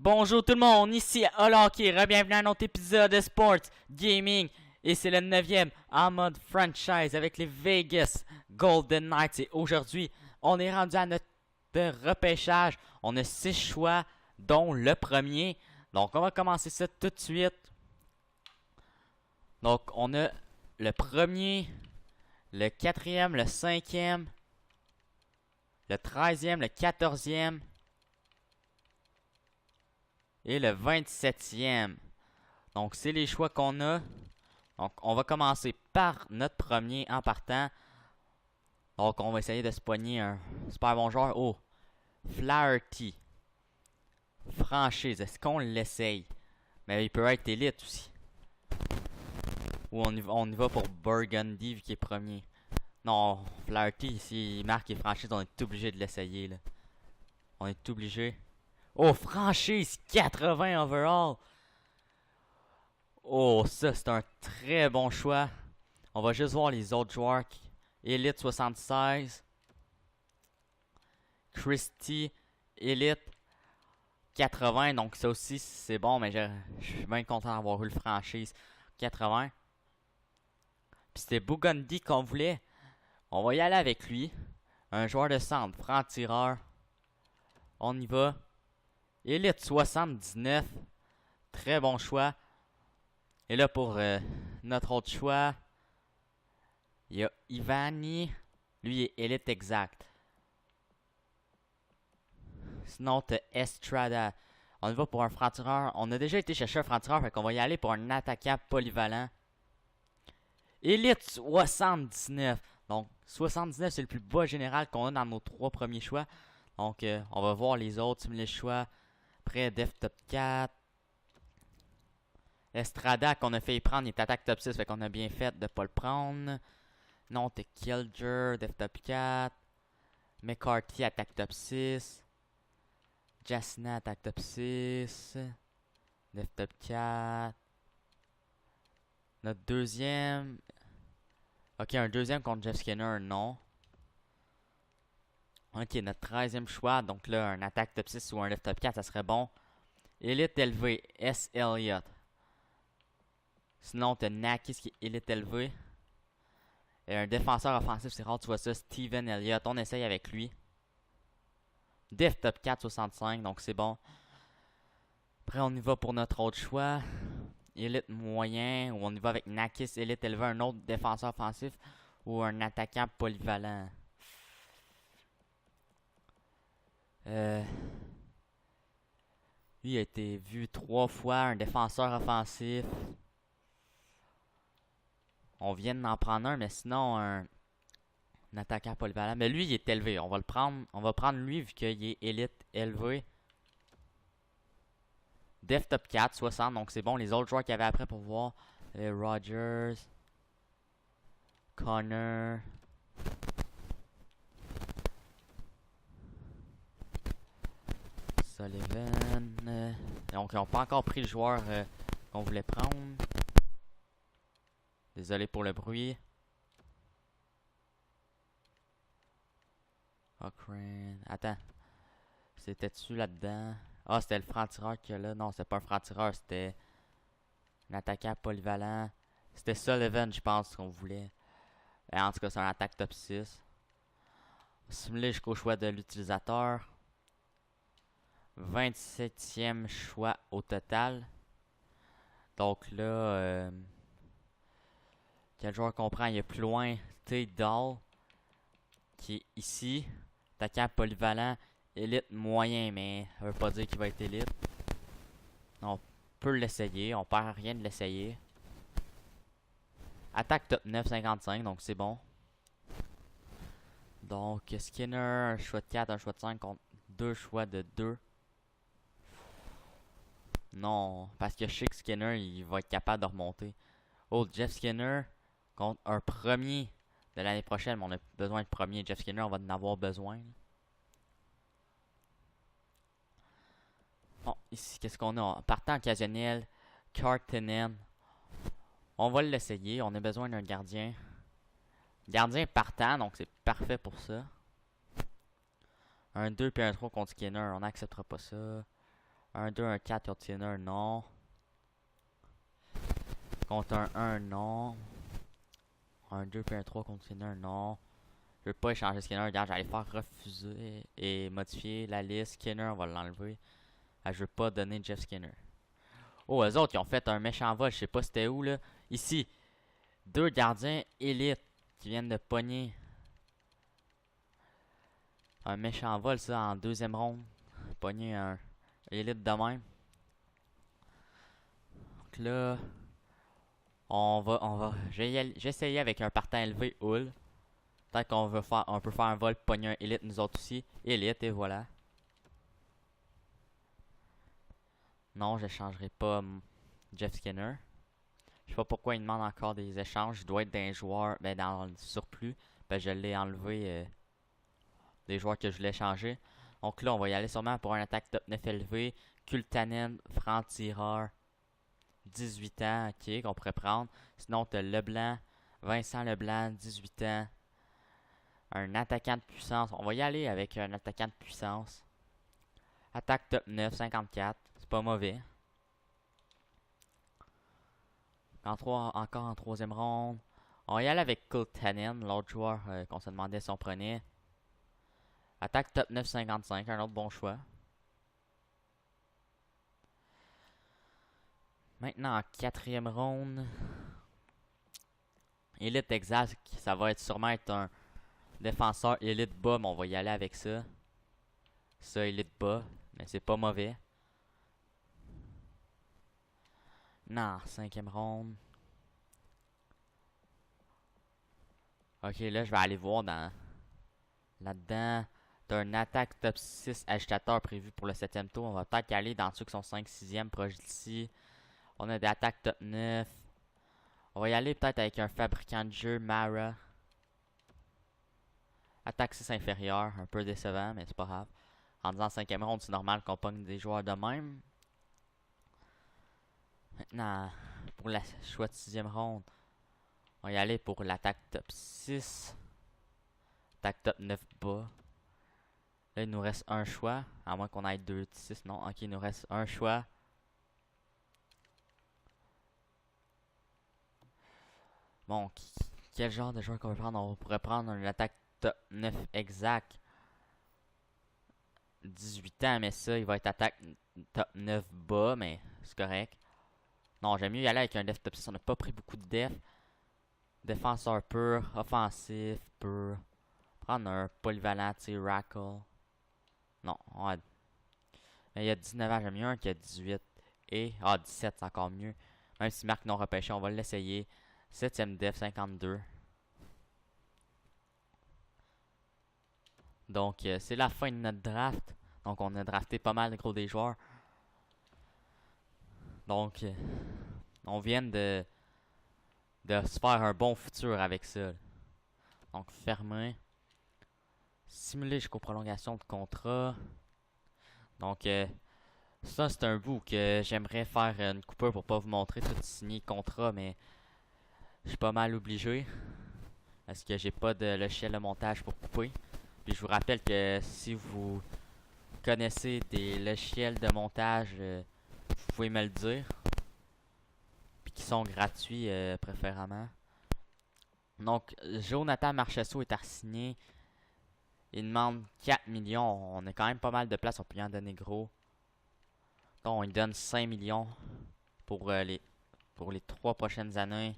Bonjour tout le monde, ici Hockey, bienvenue à un autre épisode de Sports Gaming. Et c'est le 9e en mode franchise avec les Vegas Golden Knights. Et aujourd'hui, on est rendu à notre repêchage. On a 6 choix, dont le premier. Donc on va commencer ça tout de suite. Donc on a le premier, le 4e, le 5e, le 13e, le 14e. Et le 27e. Donc, c'est les choix qu'on a. Donc, on va commencer par notre premier en partant. Donc, on va essayer de se poigner un super bon joueur. Oh, Flaherty. Franchise, est-ce qu'on l'essaye? Mais il peut être élite aussi. Ou on y va pour Burgundy vu qu'il est premier. Non, Flaherty, s'il marque et franchise, on est obligé de l'essayer. On est obligé. Oh, franchise 80 overall. Oh, ça, c'est un très bon choix. On va juste voir les autres joueurs. Elite 76. Christie, Elite 80. Donc, ça aussi, c'est bon, mais je suis bien content d'avoir eu le franchise 80. Puis c'était Burgundy qu'on voulait. On va y aller avec lui. Un joueur de centre, franc-tireur. On y va. Elite 79. Très bon choix. Et là, pour notre autre choix, il y a Ivani. Lui, il est élite exact. Sinon, t'as Estrada. On y va pour un franc-tireur. On a déjà été chercher un franc-tireur, fait qu'on va y aller pour un attaquant polyvalent. Élite 79. Donc, 79, c'est le plus bas général qu'on a dans nos 3 premiers choix. Donc, on va voir les autres, les choix. Après, Def Top 4. Estrada qu'on a fait prendre, il est attaque top 6, fait qu'on a bien fait de ne pas le prendre. Non, t'es Kilger, Def top 4. McCarthy, attaque top 6. Jasna, attaque top 6. Def top 4. Notre deuxième. Ok, un deuxième contre Jeff Skinner, non. Ok, notre 13e choix, donc là, un attaque top 6 ou un Def top 4, ça serait bon. Élite élevé, S. Elliott. Sinon, t'as Nakis qui est élite élevé. Et un défenseur offensif, c'est rare, tu vois ça. Steven Elliott, on essaye avec lui. Def top 4, 65, donc c'est bon. Après, on y va pour notre autre choix. Élite moyen, ou on y va avec Nakis, élite élevé, un autre défenseur offensif. Ou un attaquant polyvalent. Lui a été vu 3 fois, un défenseur offensif. On vient d'en prendre un, mais sinon, un attaquant polyvalent. Mais lui, il est élevé. On va le prendre. On va prendre lui vu qu'il est élite élevé. Def top 4, 60. Donc c'est bon. Les autres joueurs qu'il y avait après pour voir. Les Rogers. Connor. Sullivan. Donc ils n'ont pas encore pris le joueur qu'on voulait prendre. Désolé pour le bruit. Cochrane. Attends. C'était-tu là-dedans? Ah, c'était le franc-tireur qu'il y a là. Non, c'était pas un franc-tireur. C'était un attaquant polyvalent. C'était Sullivan, je pense, qu'on voulait. Et en tout cas, c'est un attaque top 6. Simuler jusqu'au choix de l'utilisateur. 27e choix au total. Donc là, quel joueur qu'on prend? Il y a plus loin T. Dahl, qui est ici. Attaquant polyvalent, élite moyen, mais ça veut pas dire qu'il va être élite. On peut l'essayer, on perd rien de l'essayer. Attaque top 9, 55, donc c'est bon. Donc Skinner, un choix de 4, un choix de 5 contre 2 choix de 2. Non, parce que je sais que Skinner, il va être capable de remonter. Oh, Jeff Skinner contre un premier de l'année prochaine, mais on a besoin de premier. Jeff Skinner, on va en avoir besoin. Bon, ici, qu'est-ce qu'on a? Partant occasionnel, Kartinen. On va l'essayer, on a besoin d'un gardien. Gardien partant, donc c'est parfait pour ça. Un 2 puis un 3 contre Skinner, on n'acceptera pas ça. Un 2 un 4 contre Skinner, non. Contre un 1, non. Un 2 puis un 3 contre Skinner, non. Je veux pas échanger Skinner. Regarde, j'allais faire refuser et modifier la liste. Skinner, on va l'enlever. Ah, je veux pas donner Jeff Skinner. Oh, eux autres, ils ont fait un méchant vol. Je sais pas c'était où, là. Ici. Deux gardiens élites qui viennent de pogner. Un méchant vol, ça, en deuxième ronde. Pogner un élite de même. Donc là, j'ai essayé avec un partant élevé Hull. Peut-être on peut faire un vol, pogner un élite nous autres aussi. Élite, et voilà. Non, je n'échangerai pas Jeff Skinner. Je sais pas pourquoi il demande encore des échanges. Il doit être d'un joueur, ben dans le surplus. Ben je l'ai enlevé des joueurs que je voulais changer. Donc là, on va y aller sûrement pour un attaque top 9 élevé. Kultanen, franc-tireur, 18 ans, ok, qu'on pourrait prendre. Sinon, tu as Leblanc, Vincent Leblanc, 18 ans. Un attaquant de puissance. On va y aller avec un attaquant de puissance. Attaque top 9, 54. C'est pas mauvais. Encore en troisième ronde. On va y aller avec Kultanen, l'autre joueur qu'on se demandait si on prenait. Attaque top 9, 55. Un autre bon choix. Maintenant, en quatrième ronde. Élite exact, ça va être sûrement être un défenseur élite bas, mais on va y aller avec ça. Ça, élite bas, mais c'est pas mauvais. Non, cinquième ronde. Ok, là, je vais aller voir dans là-dedans. T'as un attaque top 6 agitateur prévu pour le septième tour. On va peut-être y aller dans ceux qui sont 5 6e proche d'ici. On a des attaques top 9. On va y aller peut-être avec un fabricant de jeu, Mara. Attaque 6 inférieure, un peu décevant, mais c'est pas grave. En disant 5e ronde, c'est normal qu'on pogne des joueurs de même. Maintenant, pour la choix de 6e ronde, on va y aller pour l'attaque top 6. Attaque top 9 bas. Là, il nous reste un choix. À moins qu'on aille 2 de 6. Non, ok, il nous reste un choix. Bon, quel genre de joueur qu'on va prendre? On pourrait prendre une attaque top 9 exact. 18 ans, mais ça, il va être attaque top 9 bas, mais c'est correct. Non, j'aime mieux y aller avec un def top 6. On n'a pas pris beaucoup de def. Défenseur pur, offensif pur. Prendre un polyvalent, tu sais, Rackle. Non, mais il y a 19 ans, j'aime mieux un qui a 18. Et, 17, c'est encore mieux. Même si marque non repêché, on va l'essayer. 7ème def, 52. Donc, c'est la fin de notre draft. Donc, on a drafté pas mal de gros des joueurs. Donc, on vient de se faire un bon futur avec ça. Donc, fermer. Simuler jusqu'aux prolongations de contrat. Donc, ça, c'est un bout que j'aimerais faire une coupure pour pas vous montrer tout signé contrat, mais je suis pas mal obligé. Parce que j'ai pas de logiciel de montage pour couper. Puis je vous rappelle que si vous connaissez des logiciels de montage, vous pouvez me le dire. Puis qui sont gratuits préféremment. Donc, Jonathan Marchesso est à signer. Il demande 4 millions. On a quand même pas mal de place. On peut y en donner gros. Donc, il donne 5 millions pour les 3 prochaines années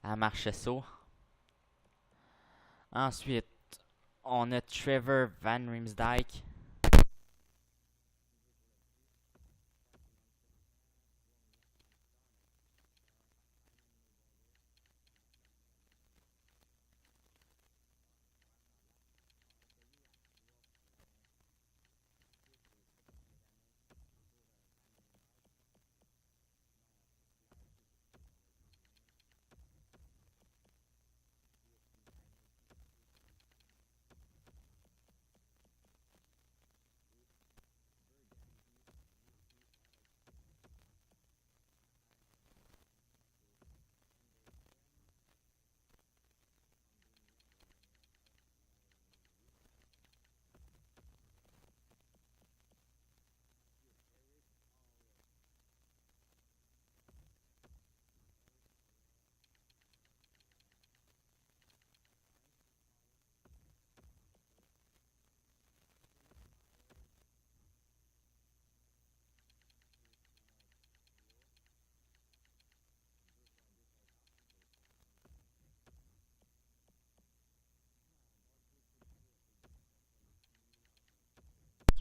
à Marchesso. Ensuite, on a Trevor Van Riemsdyk.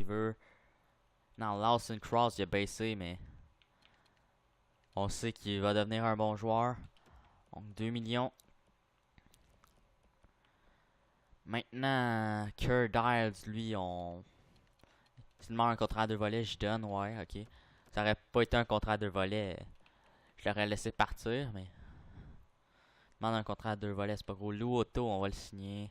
qu'il veut. Non, Lawson Cross, il a baissé, mais on sait qu'il va devenir un bon joueur. Donc 2 millions. Maintenant, Kerr Dials, lui, s'il demande un contrat à 2 volets, je donne, ouais, ok. Ça aurait pas été un contrat à 2 volets, je l'aurais laissé partir, mais. Demande un contrat à 2 volets, c'est pas gros. Lou Otto, on va le signer.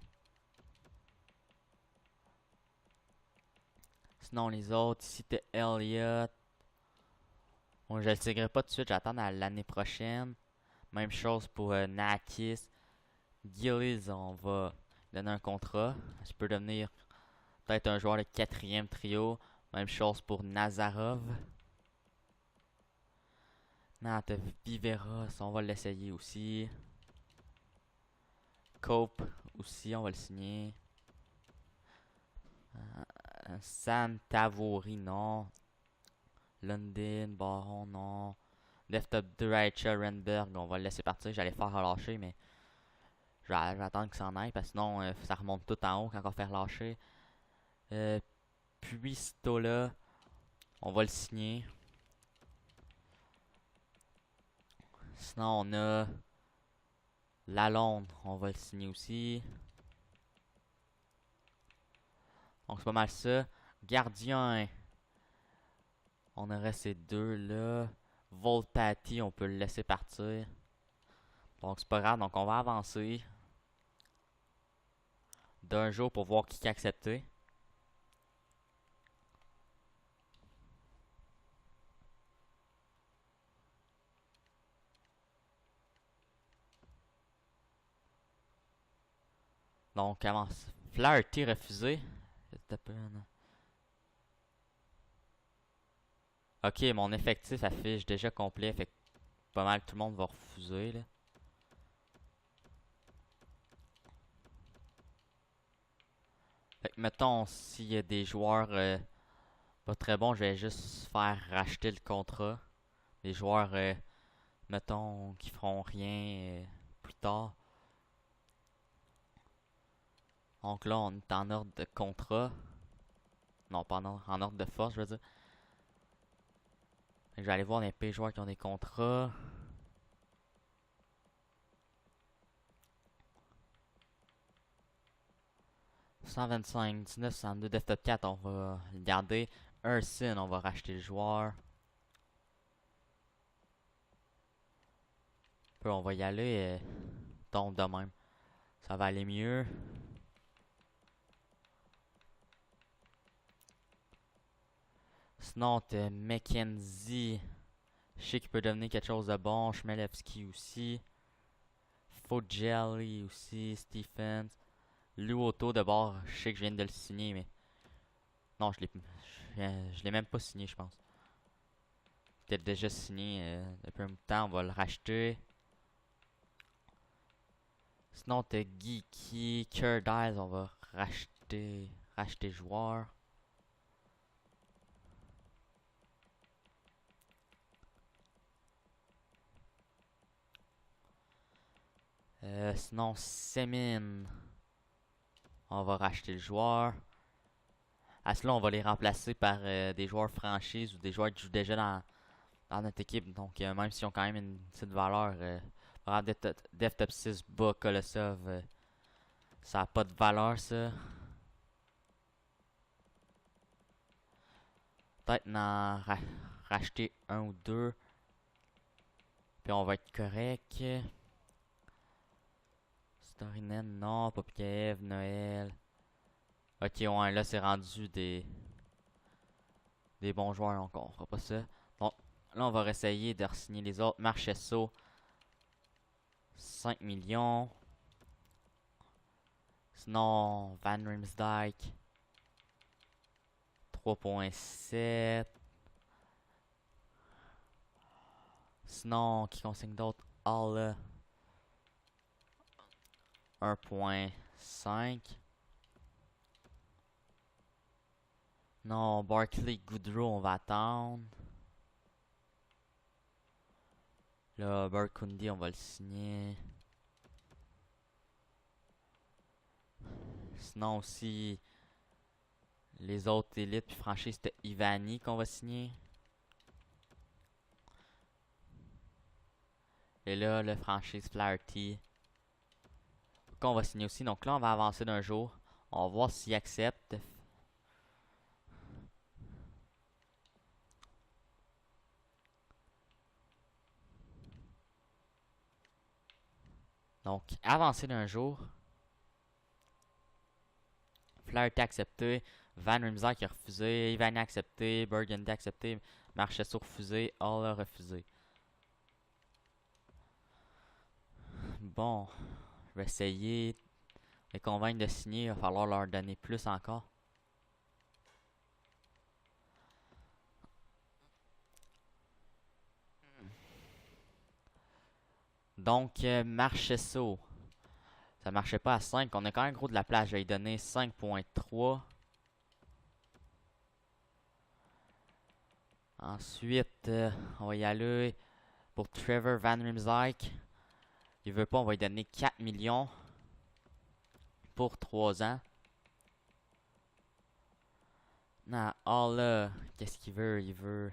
Sinon, les autres, ici, t'as Elliott. Bon, je le signerai pas tout de suite, j'attends à l'année prochaine. Même chose pour Nakis. Gillies, on va donner un contrat. Ça peut devenir peut-être un joueur de 4e trio. Même chose pour Nazarov. Nata Viveros, on va l'essayer aussi. Cope aussi, on va le signer. Sam Tavori, non. London, Baron, non. Desktop 2, Rachel Renberg, on va le laisser partir. J'allais faire relâcher, mais je vais attendre qu'il s'en aille parce que sinon ça remonte tout en haut quand on va faire lâcher. Puis Stola, on va le signer. Sinon on a Lalonde, on va le signer aussi. Donc c'est pas mal ça. Gardien, on aurait ces deux là. Volpati, on peut le laisser partir. Donc c'est pas grave, donc on va avancer d'un jour pour voir qui a accepté. Donc avance. Flaherty refusé. Ok, mon effectif affiche déjà complet, fait que pas mal tout le monde va refuser là. Fait que mettons, s'il y a des joueurs pas très bons, je vais juste faire racheter le contrat. Des joueurs, mettons, qui feront rien plus tard. Donc là, on est en ordre de contrat. Non, pas en ordre de force, je veux dire. Fait que je vais aller voir les pays joueurs qui ont des contrats. « 125, 19, 62, desktop 4, on va le garder. Ursin, on va racheter le joueur. Puis on va y aller. Donc de même. Ça va aller mieux. Sinon, t'as McKenzie. Je sais qu'il peut devenir quelque chose de bon. Chmelevski aussi. Fogelli aussi. Stephens. Luoto de bord. Je sais que je viens de le signer, mais. Non, je l'ai même pas signé, je pense. Peut-être déjà signé depuis un bout de temps. On va le racheter. Sinon, t'as Geeky. Curdize. On va racheter joueur. Sinon, Semin. On va racheter le joueur. À cela, on va les remplacer par des joueurs franchises ou des joueurs qui jouent déjà dans notre équipe. Donc, même s'ils ont quand même une petite valeur, par exemple, Dev Top 6 bas Kolosov, ça n'a pas de valeur, ça. Peut-être en racheter un ou deux. Puis on va être correct. Storinen, non. Popiev, Noël. Ok, ouais, là, c'est rendu des bons joueurs, donc on fera pas ça. Donc, là, on va essayer de re-signer les autres. Marchesso, 5 millions. Sinon, Van Riemsdyk, 3,7. Sinon, qui consigne d'autres? All, 1,5. Non, Barkley, Goodrow, on va attendre. Là, Burkundi, on va le signer. Sinon aussi, Les autres élites puis franchises, c'était Ivani qu'on va signer. Et là, le franchise Flaherty qu'on va signer aussi. Donc là, on va avancer d'un jour. On va voir s'il accepte. Donc, avancer d'un jour. Flaherty accepté. Van Rimsdijk a refusé. Ivani accepté. Burgundy accepté. Marchesso refusé. Hall a refusé. Bon, je vais essayer de les convaincre de signer. Il va falloir leur donner plus encore. Donc, Marchesso. Ça marchait pas à 5. On a quand même gros de la place. Je vais lui donner 5.3. Ensuite, on va y aller pour Trevor Van Rimsdijk. Il veut pas, on va lui donner 4 millions pour 3 ans. Non, oh là, qu'est-ce qu'il veut? Il veut...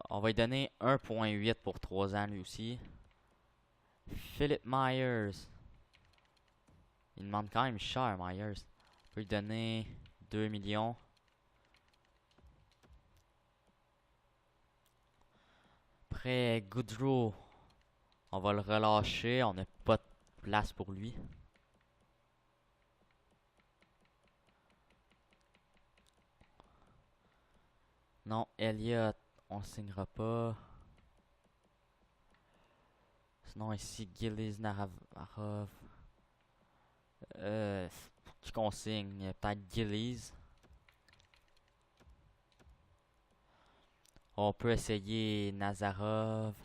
on va lui donner 1.8 pour 3 ans lui aussi. Philip Myers. Il demande quand même cher, Myers. On peut lui donner 2 millions. Après, Goodrow. On va le relâcher. On n'a pas de place pour lui. Non, Elliott, on le signera pas. Sinon, ici, Gillies Navarov. Qui qu'on signe? Peut-être Gillies. On peut essayer Nazarov.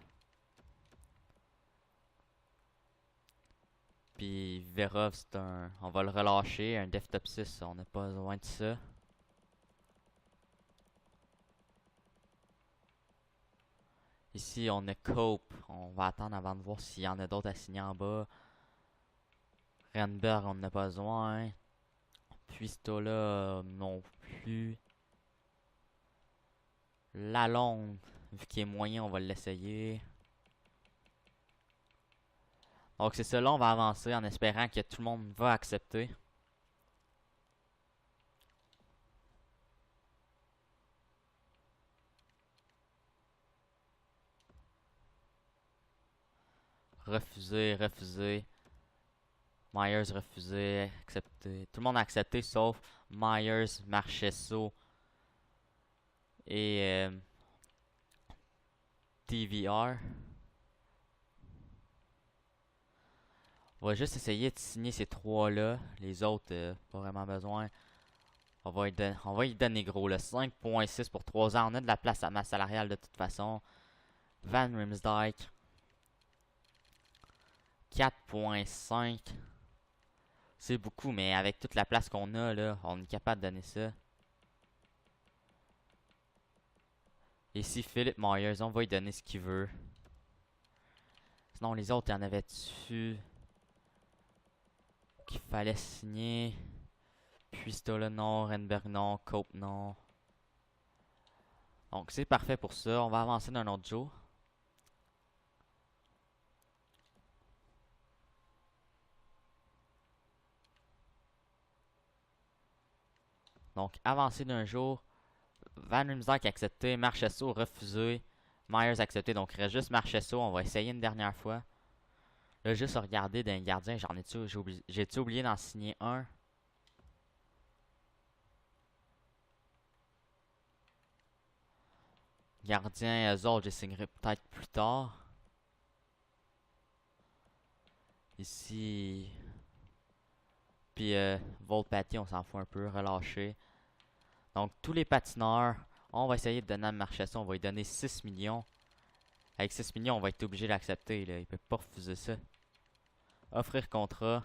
Puis Verov, c'est un... On va le relâcher. Un Dev Top 6, on n'a pas besoin de ça. Ici, on a Cope. On va attendre avant de voir s'il y en a d'autres à signer en bas. Renberg, on n'a pas besoin. Puis Stola, non plus. Lalonde, vu qu'il est moyen, on va l'essayer. Donc c'est ça, là on va avancer en espérant que tout le monde va accepter. Refusé, refusé. Myers refusé, accepté. Tout le monde a accepté sauf Myers, Marchesso et TVR. On va juste essayer de signer ces trois-là. Les autres, pas vraiment besoin. On va y donner gros, le 5.6 pour 3 ans. On a de la place à masse salariale de toute façon. Van Rimsdijk. 4.5. C'est beaucoup, mais avec toute la place qu'on a, là, on est capable de donner ça. Ici, Philip Myers, on va lui donner ce qu'il veut. Sinon, les autres, il y en avait dessus qu'il fallait signer. Puis Stola, non. Renberg, non. Cope, non. Donc, c'est parfait pour ça. On va avancer d'un autre jour. Donc, avancer d'un jour. Van Rimsdijk accepté. Marchesso refusé. Myers accepté. Donc, il reste juste Marchesso. On va essayer une dernière fois. Là, juste regarder d'un gardien. J'ai-tu oublié d'en signer un? Gardien, eux autres, je signerai peut-être plus tard. Ici. Puis, Volpati, on s'en fout un peu. Relâché. Donc, tous les patineurs, on va essayer de donner à Marchesson. On va lui donner 6 millions. Avec 6 millions, on va être obligé d'accepter. Il peut pas refuser ça. Offrir contrat.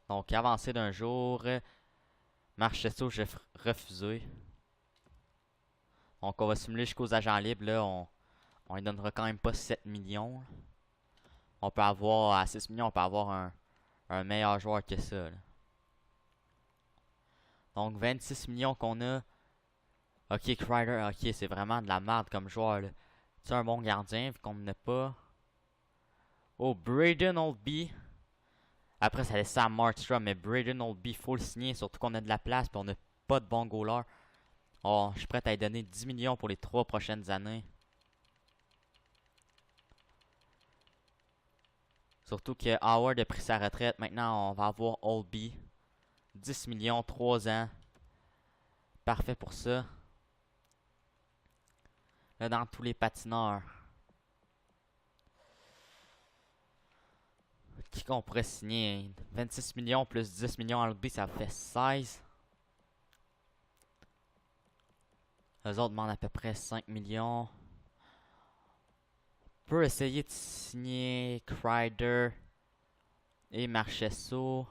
Donc, avancer d'un jour. Marchesso, j'ai refusé. Donc on va simuler jusqu'aux agents libres. Là, on lui donnera quand même pas 7 millions. On peut avoir, à 6 millions, on peut avoir un meilleur joueur que ça. Là. Donc 26 millions qu'on a. Ok, Kreider, ok, c'est vraiment de la merde comme joueur. C'est un bon gardien, vu qu'on n'a pas. Oh, Braden Oldby. Après, ça laisse ça à Markstrom, mais Braden Oldby, faut le signer, surtout qu'on a de la place, puis on n'a pas de bon goaler. Oh, je suis prêt à lui donner 10 millions pour les 3 prochaines années. Surtout que Howard a pris sa retraite. Maintenant, on va avoir Oldby. 10 millions, 3 ans. Parfait pour ça. Là, dans tous les patineurs. Qui qu'on pourrait signer? 26 millions plus 10 millions Oldby, ça fait 16. Eux autres demandent à peu près 5 millions. On peut essayer de signer Kreider et Marchesso.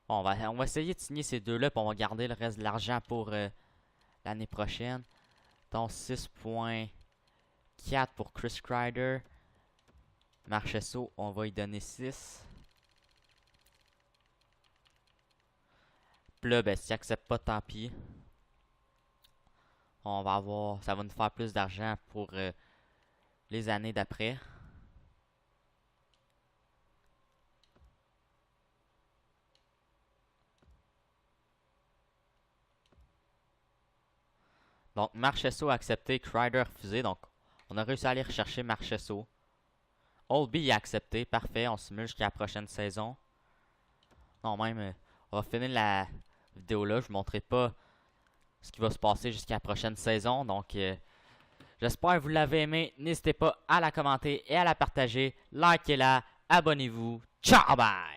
Bon, on va essayer de signer ces deux-là, puis on va garder le reste de l'argent pour l'année prochaine. Donc 6.4 pour Chris Kreider. Marchesso, on va y donner 6. Puis là, ben, s'il accepte pas, tant pis. On va avoir, ça va nous faire plus d'argent pour les années d'après. Donc, Marchesso a accepté, Kreider refusé. Donc, on a réussi à aller rechercher Marchesso. Oldby a accepté, parfait. On simule jusqu'à la prochaine saison. Non, même, on va finir la vidéo là. Je ne vous montrerai pas ce qui va se passer jusqu'à la prochaine saison. Donc, j'espère que vous l'avez aimé. N'hésitez pas à la commenter et à la partager. Likez-la, abonnez-vous. Ciao, bye!